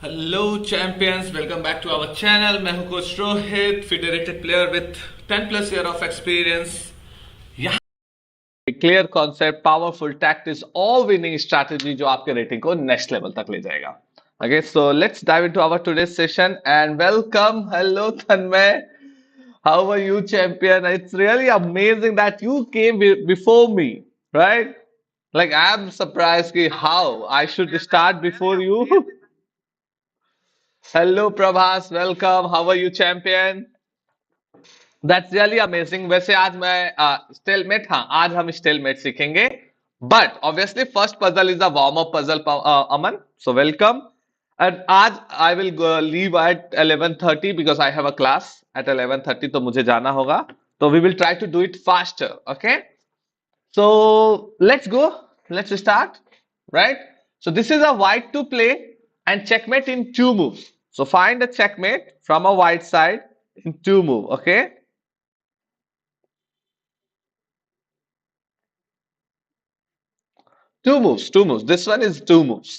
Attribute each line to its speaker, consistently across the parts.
Speaker 1: Hello champions, welcome back to our channel. मैं हूं coach Rohit, federated player with 10 plus year of experience. यहाँ clear concept, powerful tactics और winning strategy जो आपके rating को next level तक ले जाएगा। Okay, so let's dive into our today's session and welcome. Hello Tanmay, how are you champion? It's really amazing that you came before me, right? Like I'm surprised ki how I should start before you. Hello Prabhas, welcome. How are you, champion? That's really amazing. वैसे आज मैं stalemate, हाँ आज हम stalemate सीखेंगे. But obviously first puzzle is a warm-up puzzle, Aman. So welcome. And आज I will leave at 11:30 because I have a class at 11:30 तो मुझे जाना होगा. So we will try to do it faster. Okay. So let's go. Let's start. Right. So this is a white to play and checkmate in two moves. So find a checkmate from a white side in two move. Okay. Two moves, two moves. This one is two moves.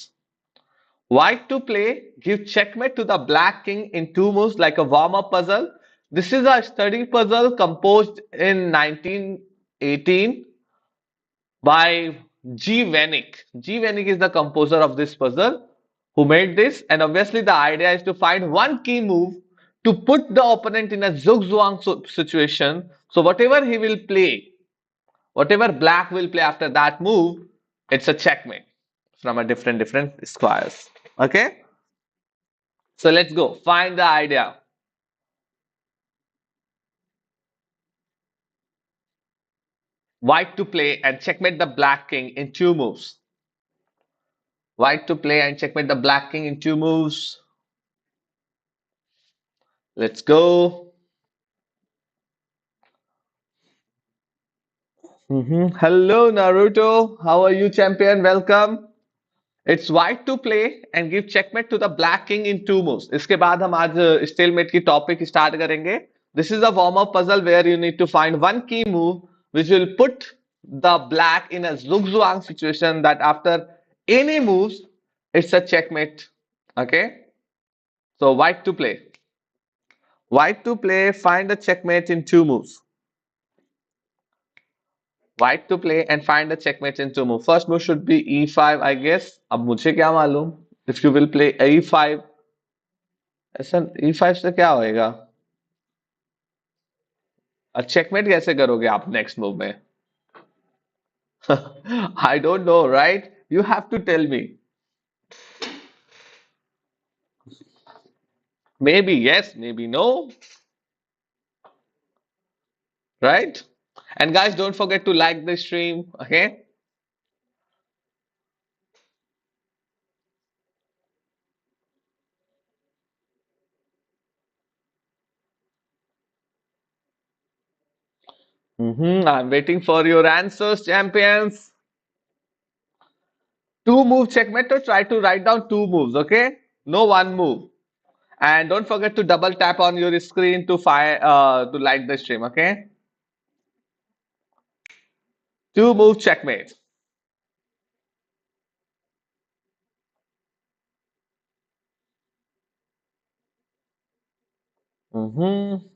Speaker 1: White to play, give checkmate to the black king in two moves like a warm-up puzzle. This is a study puzzle composed in 1918 by G. Wennick. G. Wennick is the composer of this puzzle who made this, and obviously the idea is to find one key move to put the opponent in a zugzwang situation. So whatever he will play, whatever black will play after that move, it's a checkmate from a different squares. Okay, so let's go find the idea. White to play and checkmate the black king in two moves. White to play and checkmate the black king in two moves. Let's go. Hello Naruto, how are you, champion? Welcome. It's white to play and give checkmate to the black king in two moves. इसके बाद हम आज stalemate की topic start करेंगे. This is a warm-up puzzle where you need to find one key move which will put the black in a zugzwang situation that after any moves, it's a checkmate. Okay? So white to play. White to play, find a checkmate in two moves. White to play and find a checkmate in two moves. First move should be e5, I guess. अब मुझे क्या मालूम? If you will play e5, ऐसा e5 से क्या होएगा? Checkmate कैसे करोगे आप नेक्स्ट मूव में? I don't know, right? You have to tell me. Maybe yes, maybe no, right? And guys, don't forget to like the stream, okay? I'm waiting for your answers, champions. Two move checkmate, or try to write down two moves, okay? No one move. And don't forget to double tap on your screen to like the stream, okay? Two move checkmate. Mm-hmm.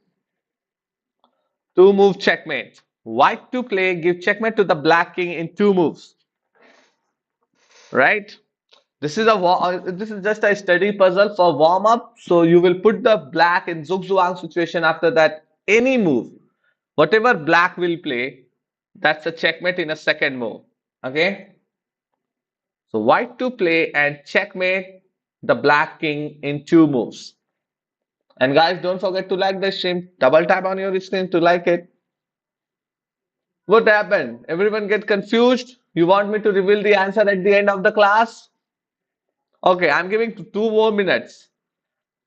Speaker 1: Two move checkmate. White to play, give checkmate to the black king in two moves. Right? This is just a study puzzle for warm up. So you will put the black in zugzwang situation after that any move. Whatever black will play, that's a checkmate in a second move. Okay? So white to play and checkmate the black king in two moves. And guys, don't forget to like the stream. Double tap on your screen to like it. What happened? Everyone get confused? You want me to reveal the answer at the end of the class? Okay, I'm giving 2 more minutes.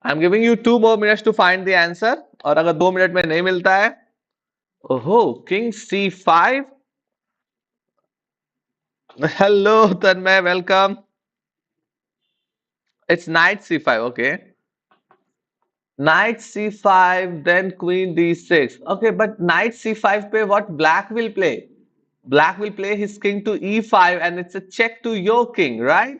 Speaker 1: I'm giving you 2 more minutes to find the answer. और अगर 2 minute में नहीं मिलता है, ओहो, King C5. Hello, Tanmay, welcome. It's Knight C5, okay. Knight C5, then Queen D6. Okay, but Knight C5 पे what black will play? Black will play his king to E5 and it's a check to your king, right?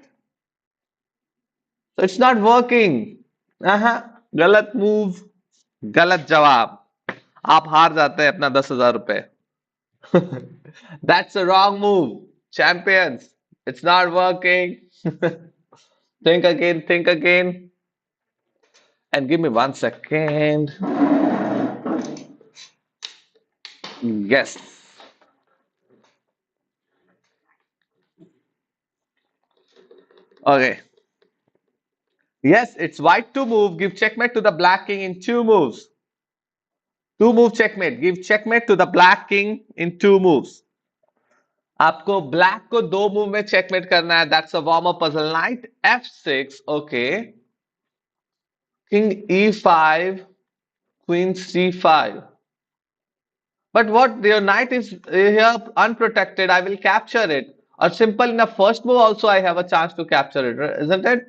Speaker 1: So it's not working. गलत move, गलत जवाब। आप हार जाते हैं अपना 10,000 रुपए। That's a wrong move, champions. It's not working. Think again, and give me 1 second. Yes. Okay. Yes, it's white to move. Give checkmate to the black king in 2 moves. 2 move checkmate. Give checkmate to the black king in 2 moves. आपको black को 2 move में checkmate करना है। That's a warm up puzzle. Night F6, okay, king E5, queen C5. But what, your knight is here unprotected. I will capture it. Or simple in the first move also I have a chance to capture it, isn't it?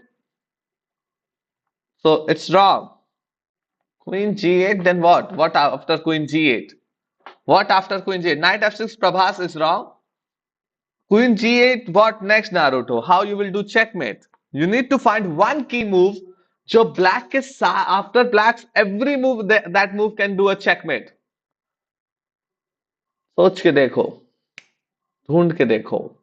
Speaker 1: So it's wrong. Queen G8, then what? What after Queen G8? What after Queen G8? Knight F6 Prabhas is wrong. Queen G8, what next, Naruto? How you will do checkmate? You need to find one key move. जो black के after black's every move that move can do a checkmate. सोच के देखो, ढूंढ के देखो।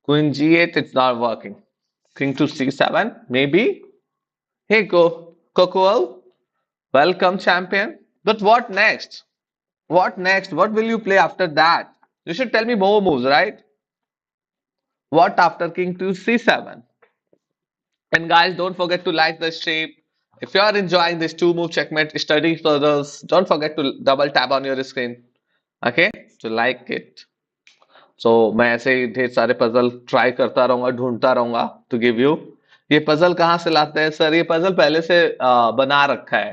Speaker 1: Queen G8, it's not working. King to C7, maybe. Hey, Cocoel, welcome, champion. But what next? What next? What will you play after that? You should tell me more moves, right? What after King to C7? And guys, don't forget to like the stream. If you are enjoying this 2 move checkmate study puzzles, don't forget to double tap on your screen. Okay? To like it. So मैं ऐसे ही ढेर सारे puzzle try करता रहूंगा, ढूंढता रहूंगा to give you. ये puzzle कहाँ से लाते हैं सर? ये पजल पहले से बना रखा है,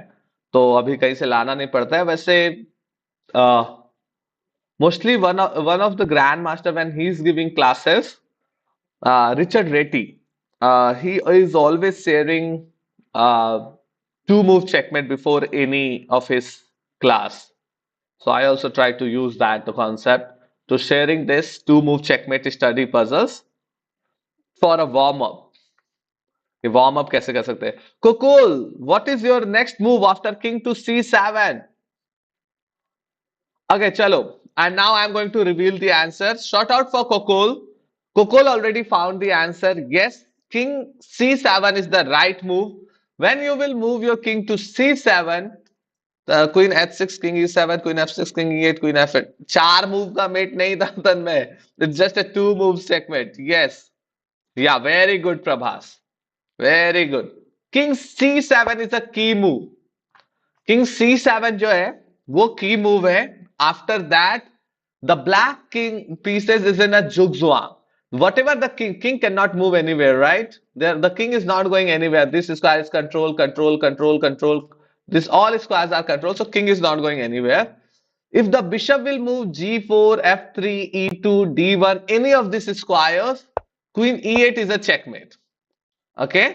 Speaker 1: तो अभी कहीं से लाना नहीं पड़ता है। वैसे mostly one of the grand master when he is giving classes, Richard Reti, he is always sharing uh, 2 move checkmate before any of his class. So I also try to use that the concept to sharing this 2 move checkmate study puzzles for a warm up. ये warm up कैसे कर सकते हैं? Kukul, what is your next move after king to C7? Okay, chalo. And now I'm going to reveal the answer. Shout out for Kokol. Kokol already found the answer. Yes, king C7 is the right move. When you will move your king to C7, queen H6, king E7, queen F6, king E8, queen F8. 4 move का mate नहीं था तन में. It's just a 2 move checkmate. Yes. Yeah, very good, Prabhas. Very good. King C7 is a key move. King C7 जो है वो की move है। After that the black king pieces is in a zugzwang. Whatever the king cannot move anywhere, right? The king is not going anywhere. This square is control, control, control, control. This all squares are control, so king is not going anywhere. If the bishop will move G4, F3, E2, D1, any of these squares, queen E8 is a checkmate. Okay?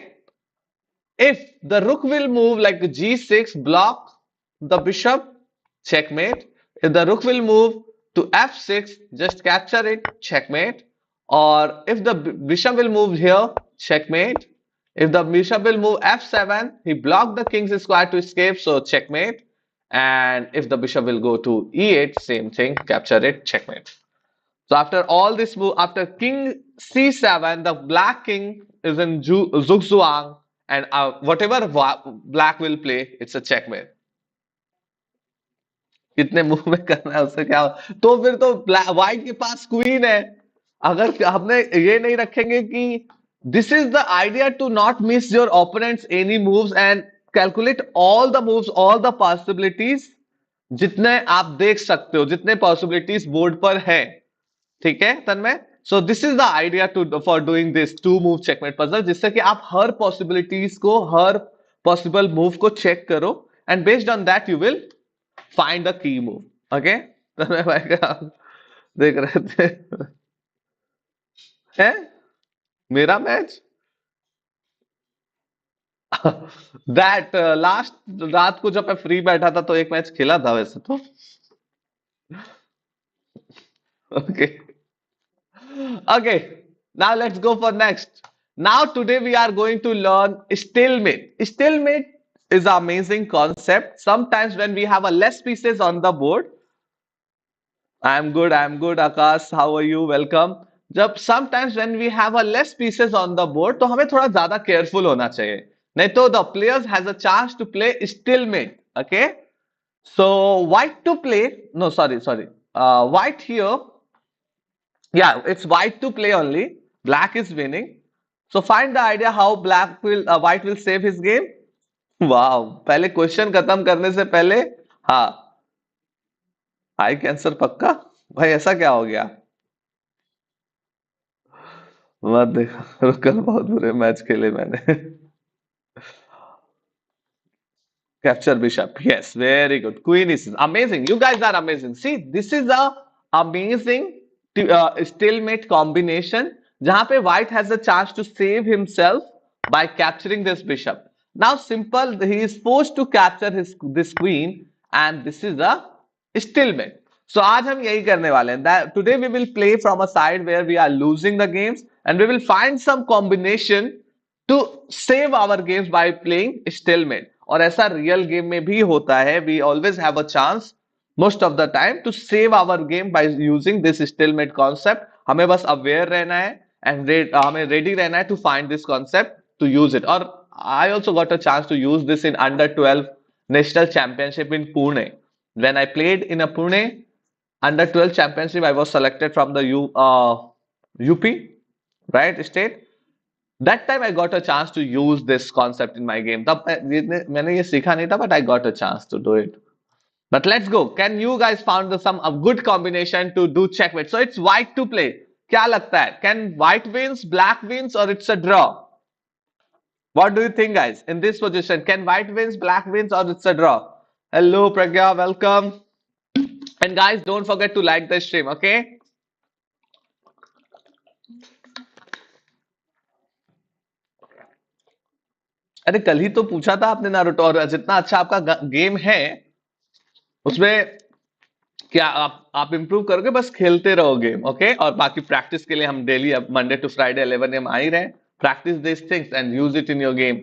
Speaker 1: If the rook will move like G6, block the bishop, checkmate. If the rook will move to F6, just capture it, checkmate. Or if the bishop will move here, checkmate. If the bishop will move F7, he blocked the king's square to escape, so checkmate. And if the bishop will go to E8, same thing, capture it, checkmate. So after all this move, after king C7, the black king is in Zugzwang, and whatever black will play, it's a checkmate. कितने move में करना है उससे क्या तो फिर तो white के पास क्वीन है। अगर हमने ये नहीं रखेंगे कि this is the idea to not miss your opponents any moves and calculate all the moves, all the possibilities, जितने आप देख सकते हो, जितने पॉसिबिलिटीज बोर्ड पर है। ठीक है Tanmay? So this is the idea to for doing this 2 move checkmate puzzle, जिससे कि आप हर पॉसिबिलिटीज को, हर पॉसिबल मूव को चेक करो and based on that you will find the key move. Okay. तो मैं भाई का देख रहे थे हैं मेरा मैच दैट लास्ट रात को जब मैं फ्री बैठा था तो एक मैच खेला था वैसे तो okay okay, now let's go for next. Now today we are going to learn stalemate. Stalemate is an amazing concept. Sometimes when we have a less pieces on the board, I'm good, Akash. How are you? Welcome. जब sometimes when we have a less pieces on the board, तो हमें थोड़ा ज्यादा careful होना चाहिए. नहीं तो the players has a chance to play stalemate. Okay. So white to play. No, sorry. White here. Yeah, it's white to play only. Black is winning. So find the idea how white will save his game. Wow. पहले question खत्म करने से पहले हाँ आई cancer पक्का भाई ऐसा क्या हो गया मत देखो कल बहुत बुरे मैच खेले मैंने Capture bishop. Yes, very good. Queen is amazing. You guys are amazing. See, this is a amazing stalemate combination. जहां पे white has a chance to save himself by capturing this bishop. Now, simple. He is forced to capture this queen, and this is a stalemate. So आज हम यही करने वाले हैं. Today we will play from a side where we are losing the games, and we will find some combination to save our games by playing stalemate. और ऐसा real game में भी होता है we always have a chance most of the time to save our game by using this stalemate concept हमें बस aware रहना है एंड हमें रेडी रहना है to find this concept to use it और I also got a chance to use this in under 12 national championship in Pune when I played in a Pune under 12 championship I was selected from the UP right state that time I got a chance to use this concept in my game तब मैंने ये सीखा नहीं था but I got a chance to do it but let's go can you guys found some a good combination to do checkmate so it's white to play क्या लगता है can white wins black wins or it's a draw what do you think guys in this position can white wins black wins or it's a draw hello Pragya welcome and guys don't forget to like the stream okay अरे कल ही तो पूछा था आपने Naruto और जितना अच्छा आपका गेम है उसमें क्या आप इंप्रूव करोगे बस खेलते रहो गेम ओके और बाकी प्रैक्टिस के लिए हम डेली अब मंडे टू फ्राइडे 11 AM आ ही रहे practice this things and use it in your game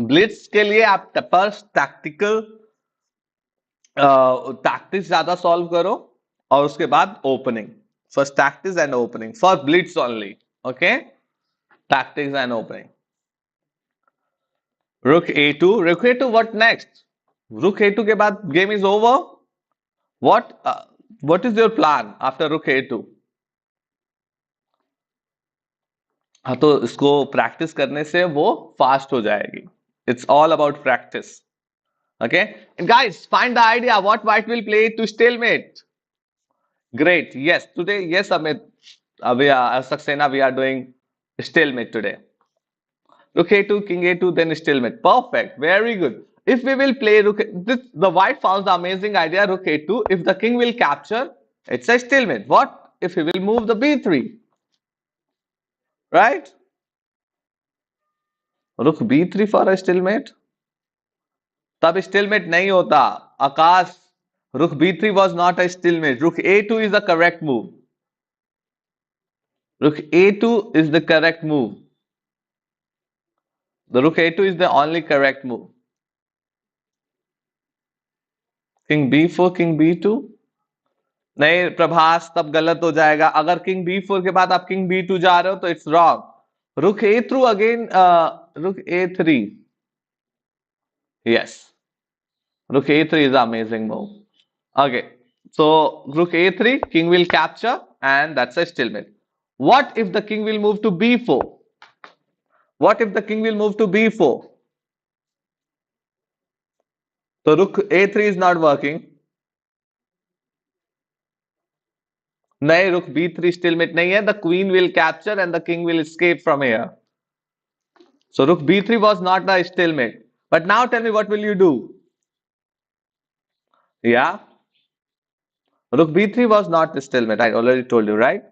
Speaker 1: Blitz के लिए आप फर्स्ट टैक्टिक्स ज्यादा सॉल्व करो और उसके बाद opening first tactics and opening for Blitz only okay tactics and opening Rook A2. Rook A2, what next? Rook A2 के बाद game is over. What is your plan after Rook A2? हाँ तो इसको practice करने से वो fast हो जाएगी. It's all about practice. Okay? And guys, find the idea what white will play to stalemate. Great. Yes, today, yes, Amit. Saxena, we are doing stalemate today. Rook A2, King A2, then stalemate. Perfect. Very good. If we will play Rook, the white found the amazing idea Rook A2. If the king will capture, it's a stalemate. What if he will move the B3? Right? Rook B3 for a stalemate? तब stalemate नहीं होता. Akash, Rook B3 was not a stalemate. Rook A2 is the correct move. Rook A2 is the correct move. The Rook A2 is the only correct move. King B4, King B2. नहीं प्रभास तब गलत हो जाएगा अगर king B4 के बाद आप king B2 जा रहे हो तो इट्स रॉन्ग रुक A3 अगेन रुक A3 यस रुक A3 is amazing move okay so rook A3 king will capture and that's a stalemate what if the king will move to B4 what if the king will move to B4 so rook A3 is not working नहीं रुक B3 stalemate नहीं है the queen will capture and the king will escape from here So rook b3 was not a stalemate. But now tell me, what will you do? Yeah, rook b3 was not a stalemate. I already told you, right?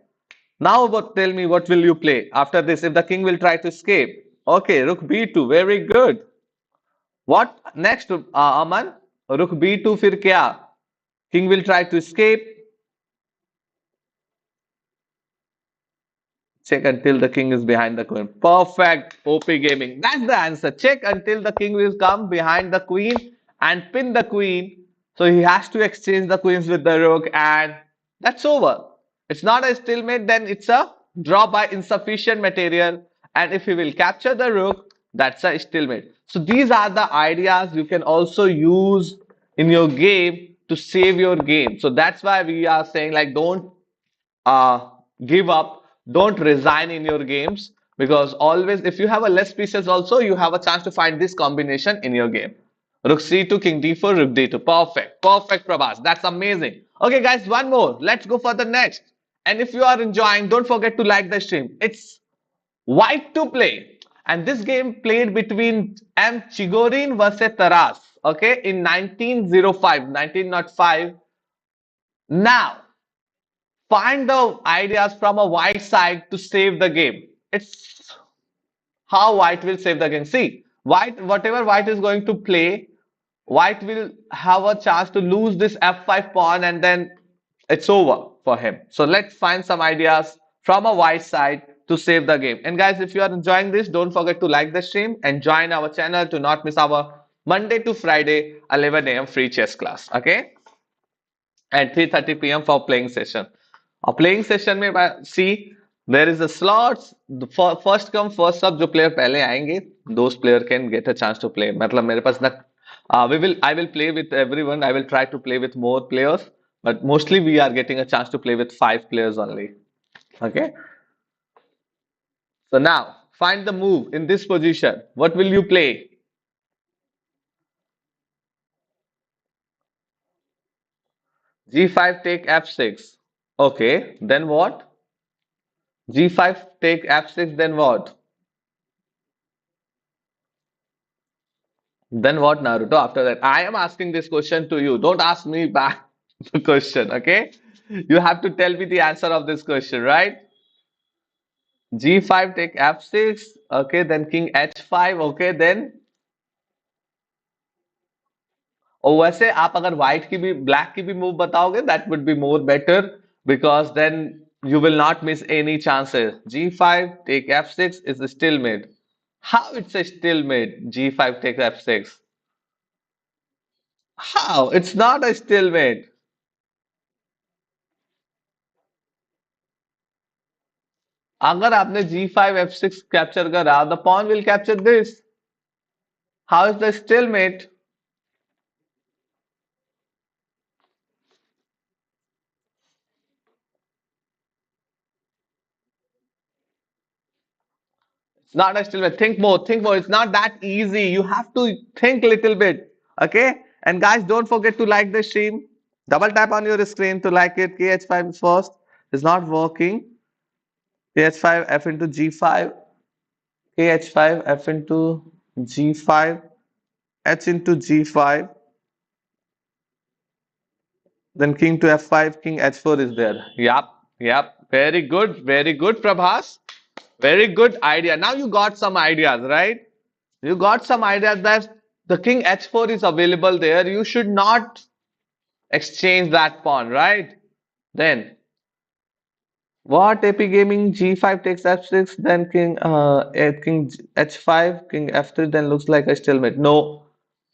Speaker 1: Now tell me, what will you play after this if the king will try to escape? Okay, rook b2, very good. What next, Aman? Rook b2 फिर क्या? King will try to escape. Check until the king is behind the queen. Perfect. OP gaming. That's the answer. Check until the king will come behind the queen and pin the queen. So he has to exchange the queens with the rook, and that's over. It's not a stalemate, then it's a draw by insufficient material. And if he will capture the rook, that's a stalemate. So these are the ideas you can also use in your game to save your game. So that's why we are saying, like, don't uh, give up, don't resign in your games, because always if you have a less pieces also, you have a chance to find this combination in your game. Rook c2, king d4, rook d2. Perfect, perfect, Prabhas. That's amazing. Okay, guys, one more. Let's go for the next. And if you are enjoying, don't forget to like the stream. It's white to play, and this game played between M. Chigorin versus Taras. Okay, in 1905, 1905. Now find the ideas from a white side to save the game. It's how white will save the game. See, white, whatever white is going to play, white will have a chance to lose this f5 pawn, and then it's over for him. So let's find some ideas from a white side to save the game. And guys, if you are enjoying this, don't forget to like the stream and join our channel to not miss our Monday to Friday 11 a.m. free chess class. Okay, at 3:30 p.m. for playing session. A playing session में see, there is a slots, first come first serve. जो player पहले आएंगे, those player can get a chance to play. मतलब मेरे पास ना, I will play with everyone. I will try to play with more players, but mostly we are getting a chance to play with 5 players only. Okay. So now find the move in this position. What will you play? G5 take f6. Okay. Then what? G5 take f6. Then what? Then what, Naruto? After that, I am asking this question to you. Don't ask me back the question, okay? You have to tell me the answer of this question, right? G5 take f6, okay, then king h5, okay, then और वैसे आप अगर white की भी black की भी move बताओगे, that would be more better, because then you will not miss any chances. G5 take f6 is a stalemate. How it's a stalemate? G5 take f6. How? It's not a stalemate. अगर आपने G5 F6 capture करा, the pawn will capture this. How is the stalemate? It's not a stalemate. Think more, think more. It's not that easy. You have to think a little bit. Okay? And guys, don't forget to like the stream. Double tap on your screen to like it. KH5 first is not working. KH5 F into G5. KH5 F into G5. H into G5. Then king to f5, king h4 is there. Yep, yep. Very good, Prabhas. Very good idea. Now you got some ideas, right? You got some ideas that the king h4 is available there. You should not exchange that pawn, right? Then what, AP Gaming? G5 takes f6, then king h5, king f3, then looks like a stalemate. No.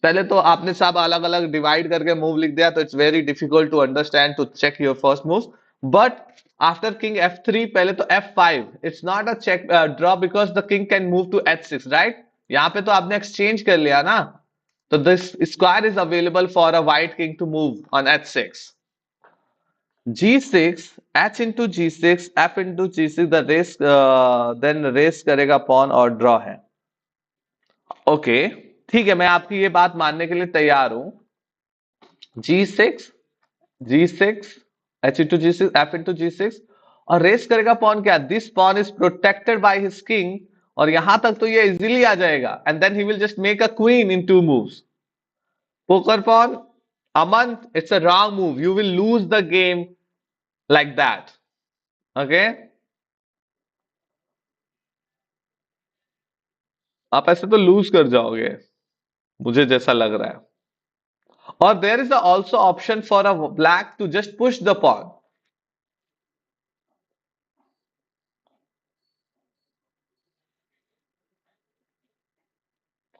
Speaker 1: पहले तो आपने सब अलग अलग divide करके move लिख दिया, तो it's very difficult to understand to check your first move. But after king f3, पहले तो f5, it's not a check draw, because the king can move to h6, right? यहाँ पे तो आपने एक्सचेंज कर लिया ना, तो this square is available for a white king to move on h6. G6, h into G6, f into G6, the race then race करेगा pawn और ड्रॉ है. ओके, ठीक है, मैं आपकी ये बात मानने के लिए तैयार हूं. G6, G6, H into G6, F into G6, और रेस करेगा पॉन क्या? This pawn is protected by his king और यहां तक तो ये इजीली आ जाएगा and then he will just make a queen in 2 moves. Poker pawn, Aman, it's a wrong move. You will lose the game like that. Okay? आप ऐसे तो लूज कर जाओगे मुझे जैसा लग रहा है और there is also option for a black to just push the pawn.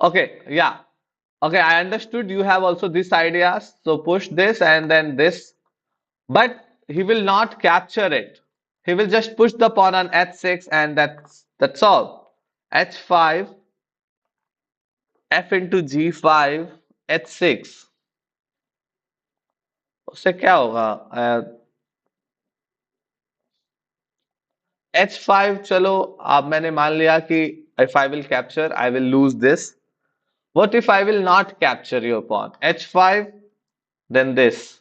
Speaker 1: Okay, yeah. Okay, I understood you have also this ideas. So push this and then this. But he will not capture it. He will just push the pawn on h6 and that's all. h5, f into g5, h6. उससे क्या होगा? h5 चलो अब मैंने मान लिया कि if I will capture, I will lose this. What if I will not capture your pawn? h5, then this.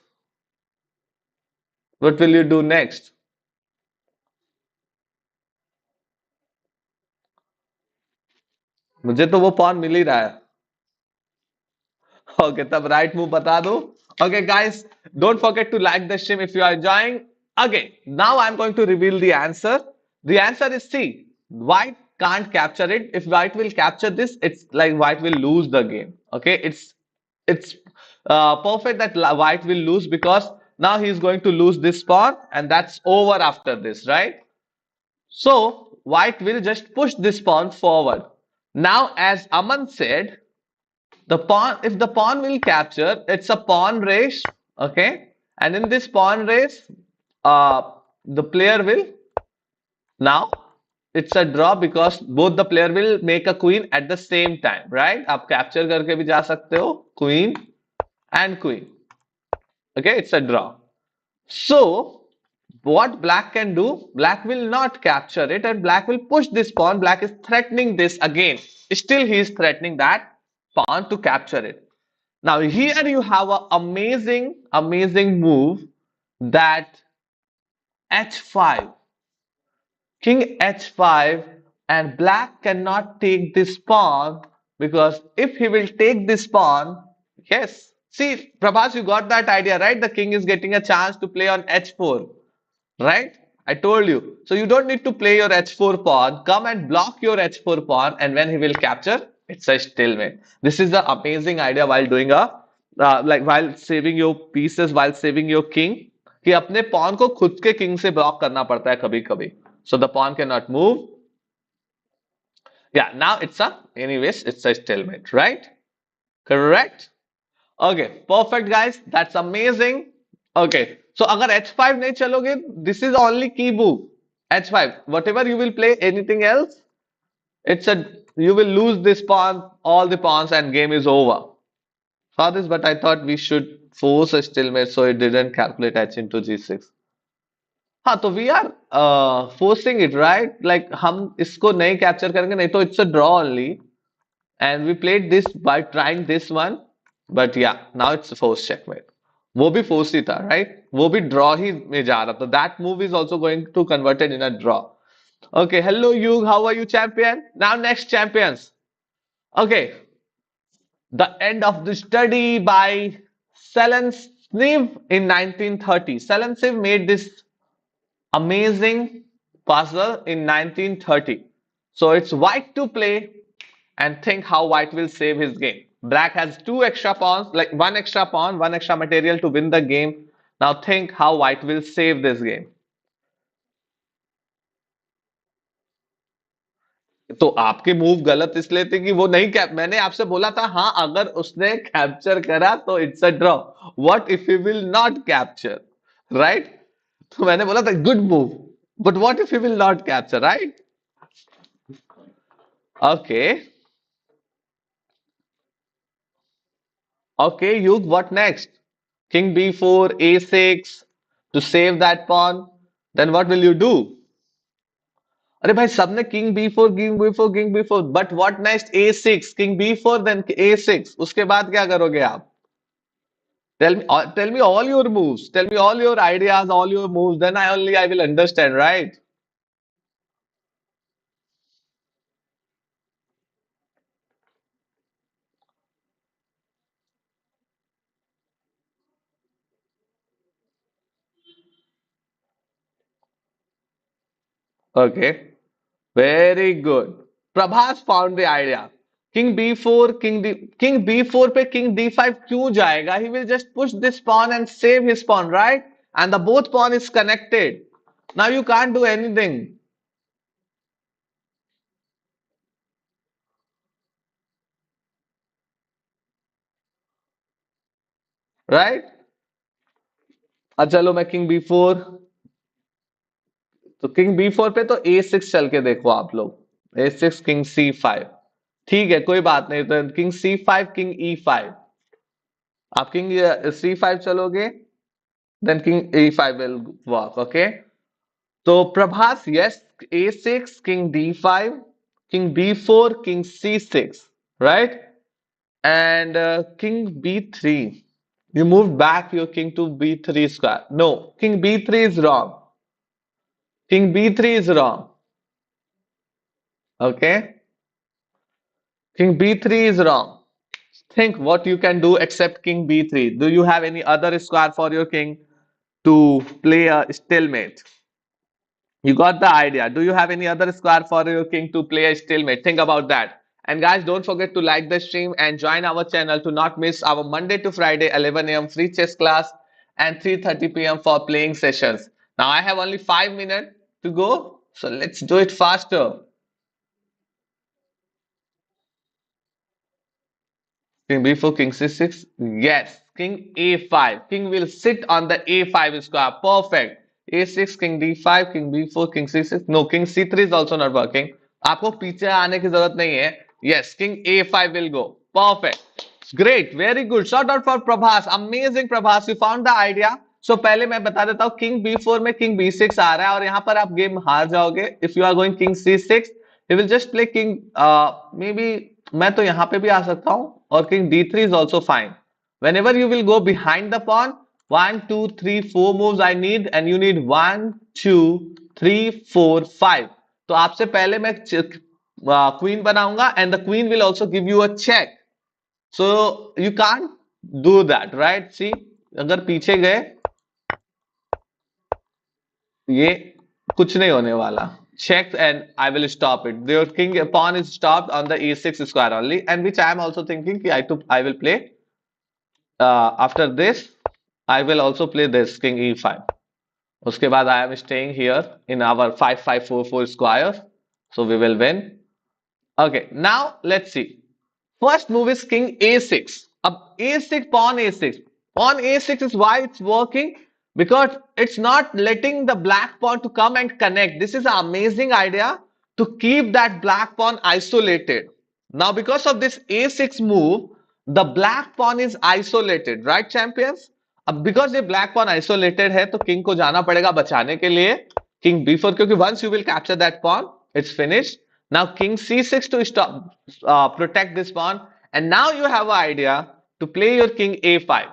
Speaker 1: What will you do next? मुझे तो वो pawn मिल ही रहा है. Okay, तब right move बता दो. Okay, guys, don't forget to like the stream if you are enjoying. Okay, now I'm going to reveal the answer. The answer is C. White can't capture it. If white will capture this, it's like white will lose the game. Okay, it's perfect that white will lose because now he's going to lose this pawn and that's over after this, right? So white will just push this pawn forward. Now, as Aman said, the pawn, if the pawn will capture, it's a pawn race, okay? And in this pawn race, the player will now it's a draw because both the player will make a queen at the same time, right? आप capture करके भी जा सकते हो queen and queen. Okay, it's a draw. So what black can do? Black will not capture it and black will push this pawn. Black is threatening this again. Still, he is threatening that pawn to capture it. Now here you have an amazing move that h5, king h5, and black cannot take this pawn because if he will take this pawn, yes. See, Prabhas, you got that idea, right? The king is getting a chance to play on h4, right? I told you. So you don't need to play your h4 pawn. Come and block your h4 pawn, and when he will capture, it's a stalemate. This is the amazing idea while doing a like while saving your pieces, while saving your king. कि अपने pawn को खुद के king से block करना पड़ता है कभी कभी. So the pawn cannot move. Yeah, now anyways, it's a stalemate, right? Correct? Okay, perfect guys. That's amazing. Okay, so अगर h5 नहीं चलोगे, this is only key move. h5. Whatever you will play, anything else, it's a you will lose this pawn, all the pawns, and game is over. Saw this, but I thought we should force a stalemate so it didn't calculate h into g6. हाँ तो we are forcing it right like हम इसको नहीं capture करेंगे नहीं तो it's a draw only and we played this by trying this one but या now it's force checkmate वो भी फोर्स ही था राइट वो भी ड्रॉ ही में जा रहा था that move is also going to converted in a draw okay hello you how are you champion now next champions okay the end of the study by Selensniv in 1930. Selensniv made this amazing puzzle in 1930. So it's white to play and think how white will save his game. Black has 2 extra pawns, like 1 extra pawn, 1 extra material to win the game. Now think how white will save this game. तो आपके move गलत इसलिए थे कि वो नहीं cap मैंने आपसे बोला था हाँ अगर उसने कैप्चर करा तो it's a draw what if he will not capture right तो मैंने बोला था good move but what if he will not capture right okay okay Yug what next king b4 a6 to save that pawn then what will you do अरे भाई सबने king b four king b four king b four but what next a six king b four then a six उसके बाद क्या करोगे आप tell me all your moves tell me all your ideas all your moves then I will understand right Okay, very good. Prabhas found the idea. King b4, king b4 पे king d5 क्यों जाएगा? He will just push this pawn and save his pawn, right? And the both pawn is connected. Now you can't do anything, right? चलो मैं king b4, तो king b4 पे तो a6 चल के देखो आप लोग, a6 किंग c5, ठीक है कोई बात नहीं, तो किंग c5 किंग e5, आप किंग c5 चलोगे, then king e5 will work, okay. तो Prabhas, yes, a6 king d5 king b4 king c6, right, and king b3, you moved back your king to b3 square. No, king b3 is wrong, king b3 is wrong, okay, king b3 is wrong. Think what you can do except king b3. Do you have any other square for your king to play a stalemate? You got the idea. Do you have any other square for your king to play a stalemate? Think about that. And guys, don't forget to like the stream and join our channel to not miss our Monday to Friday 11 a.m. free chess class and 3:30 p.m. for playing sessions. Now I have only 5 minutes to go, so let's do it faster. King b4, king c6. Yes. King a5. King will sit on the a5 square. Perfect. a6, king d5, king b4, king c6. No, king c3 is also not working. आपको पीछे आने की जरूरत नहीं है. Yes, king a5 will go. Perfect. Great. Very good. Shout out for Prabhas. Amazing, Prabhas. You found the idea. So पहले मैं बता देता हूँ, king b4 में king b6 आ रहा है और यहाँ पर आप गेम हार जाओगे. If you are going king c6, he will just play king, maybe मैं तो यहाँ पे भी आ सकता हूँ, और king d3 is also fine. Whenever you will go behind the pawn, 1 2 3 4 moves I need, and you need 1 2 3 4 5. तो आपसे पहले मैं क्वीन बनाऊंगा, and the queen will also give you a check. So you can't do that, right? See, अगर पीछे गए, ये कुछ नहीं होने वाला. Check and I will stop it. Your king pawn is stopped on the e6 square only, and which I am also thinking I will play. After this, I will also play this king e5. उसके बाद I am staying here in our 5-5-4-4 square, so we will win. Okay, now let's see. First move is king a6. Ab a6, pawn a6. Pawn a6 is why it's working, because it's not letting the black pawn to come and connect. This is an amazing idea to keep that black pawn isolated. Now because of this a6 move, the black pawn is isolated, right champions? अब because ये black pawn isolated है, तो king को जाना पड़ेगा बचाने के लिए king b4, क्योंकि once you will capture that pawn, it's finished. Now king c6 to stop, protect this pawn, and now you have an idea to play your king a5.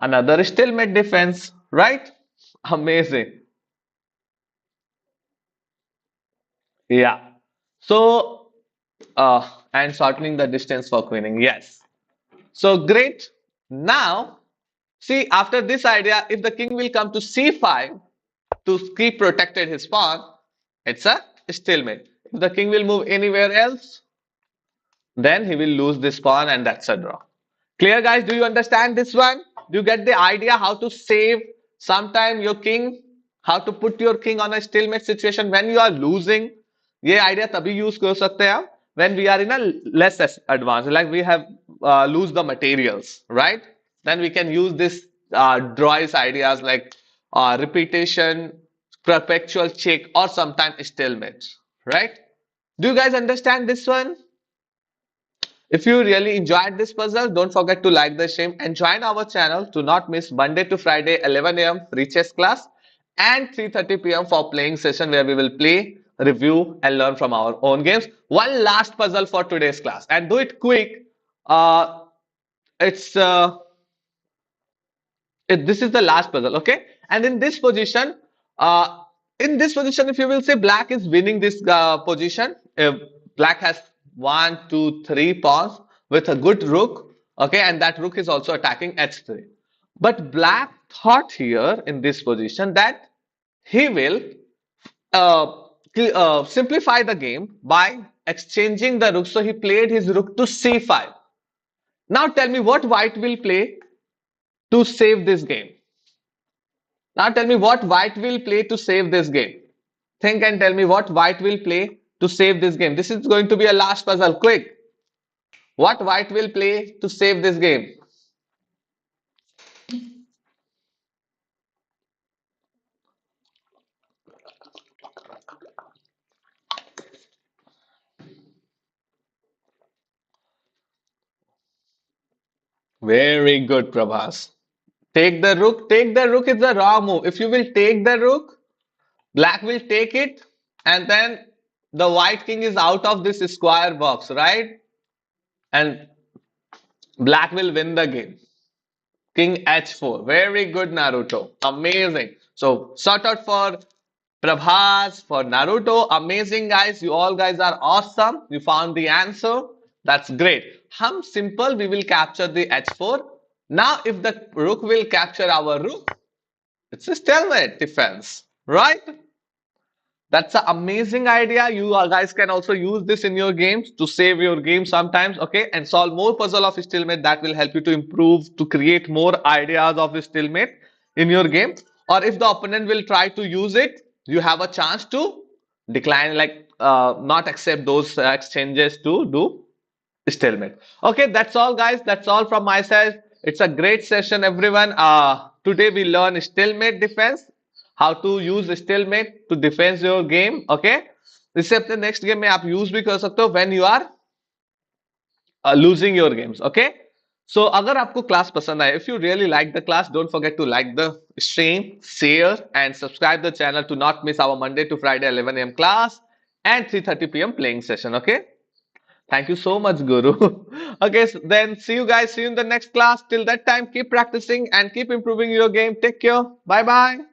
Speaker 1: Another stalemate defense, right? Amazing. Yeah. So, and shortening the distance for queening. Yes. So great. Now, see, after this idea, if the king will come to c5 to keep protected his pawn, it's a stalemate. If the king will move anywhere else, then he will lose this pawn, and that's a draw. Clear, guys? Do you understand this one? Do you get the idea how to save sometime your king? How to put your king on a stalemate situation when you are losing? ये idea तभी use कर सकते हैं हम when we are in a less advanced, like we have lose the materials, right? Then we can use this Draw's ideas like repetition, perpetual check, or sometimes stalemate, right? Do you guys understand this one? If you really enjoyed this puzzle, don't forget to like the stream and join our channel to not miss Monday to Friday 11 a.m. free chess class and 3:30 p.m. for playing session where we will play, review and learn from our own games. One last puzzle for today's class, and do it quick. Uh, it's this is the last puzzle, okay? And uh, in this position, if you will say black is winning this position, black has 1 2 3 pawns with a good rook, okay, and that rook is also attacking h3. But black thought here in this position that he will uh, simplify the game by exchanging the rook. So he played his rook to c5. Now tell me what white will play to save this game. Now tell me what white will play to save this game. Think and tell me what white will play to save this game. This is going to be a last puzzle. Quick. What white will play to save this game? Very good, Prabhas. Take the rook. Take the rook is the wrong move. If you will take the rook, black will take it, and then the white king is out of this square box, right? And black will win the game. King h4. Very good, Naruto. Amazing. So, shout out for Prabhas, for Naruto. Amazing, guys. You all guys are awesome. You found the answer. That's great. Hum simple, we will capture the h4. Now, if the rook will capture our rook, it's a stalemate defense, right? That's an amazing idea. You guys can also use this in your games to save your game sometimes, okay? And solve more puzzle of stalemate that will help you to improve, to create more ideas of stalemate in your game. Or if the opponent will try to use it, you have a chance to decline, like not accept those exchanges to do stalemate. Okay, that's all, guys. That's all from my side. It's a great session, everyone. Today we learn stalemate defense, how to use stalemate to defend your game. Okay, इससे अपने next game में आप use भी कर सकते हो when you are losing your games. Okay, so अगर आपको class पसंद आए, if you really like the class, don't forget to like the stream, share, and subscribe the channel to not miss our Monday to Friday 11 a.m. class and 3:30 p.m. playing session. Okay. Thank you so much, Guru. Okay, so then see you guys. See you in the next class. Till that time, keep practicing and keep improving your game. Take care. Bye bye.